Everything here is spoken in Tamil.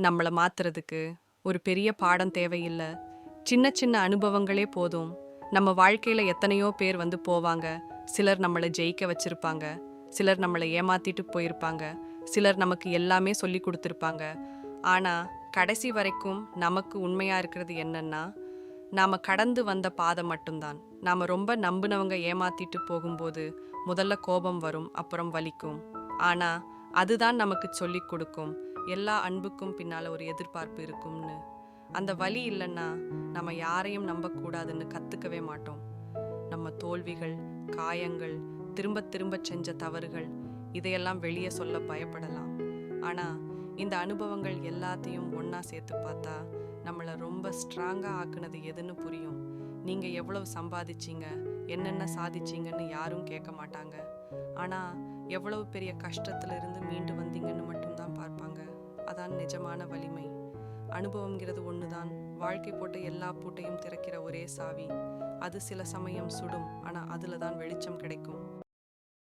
நம்மள மாத்துறதுக்கு ஒரு பெரிய பாடம் தேவையில்ல. சின்ன சின்ன அனுபவங்களே போதும். நம்ம வாழ்க்கையில எத்தனையோ பேர் வந்து போவாங்க. சிலர் நம்மளை ஜெயிக்க வச்சிருப்பாங்க, சிலர் நம்மளை ஏமாத்திட்டு போயிருப்பாங்க, சிலர் நமக்கு எல்லாமே சொல்லி கொடுத்துருப்பாங்க. ஆனா கடைசி வரைக்கும் நமக்கு உண்மையா இருக்கிறது என்னன்னா, நாம கடந்து வந்த பாதை மட்டும்தான். நாம ரொம்ப நம்பினவங்க ஏமாத்திட்டு போகும்போது முதல்ல கோபம் வரும், அப்புறம் வலிக்கும். ஆனா அதுதான் நமக்கு சொல்லிக் கொடுக்கும், எல்லா அன்புக்கும் பின்னால ஒரு எதிர்பார்ப்பு இருக்கும்னு. அந்த வலி இல்லைன்னா நம்ம யாரையும் நம்பக்கூடாதுன்னு கத்துக்கவே மாட்டோம். நம்ம தோல்விகள், காயங்கள், திரும்ப திரும்ப செஞ்ச தவறுகள், இதையெல்லாம் வெளியே சொல்ல பயப்படலாம். ஆனா இந்த அனுபவங்கள் எல்லாத்தையும் ஒண்ணா சேர்த்து பார்த்தா நம்மளை ரொம்ப ஸ்ட்ராங்கா ஆக்குனது எதுன்னு புரியும். நீங்க எவ்வளவு சம்பாதிச்சீங்க, என்னென்ன சாதிச்சீங்கன்னு யாரும் கேட்க மாட்டாங்க. ஆனா எவ்வளவு பெரிய கஷ்டத்துல இருந்து மீண்டு வந்தீங்கன்னு மட்டும்தான் பார்ப்பாங்க. அதான் நிஜமான வலிமை. அனுபவம்ங்கிறது ஒண்ணுதான் வாழ்க்கை போட்ட எல்லா பூட்டையும் திறக்கிற ஒரே சாவி. அது சில சமயம் சுடும், ஆனா அதுல தான் வெளிச்சம் கிடைக்கும்.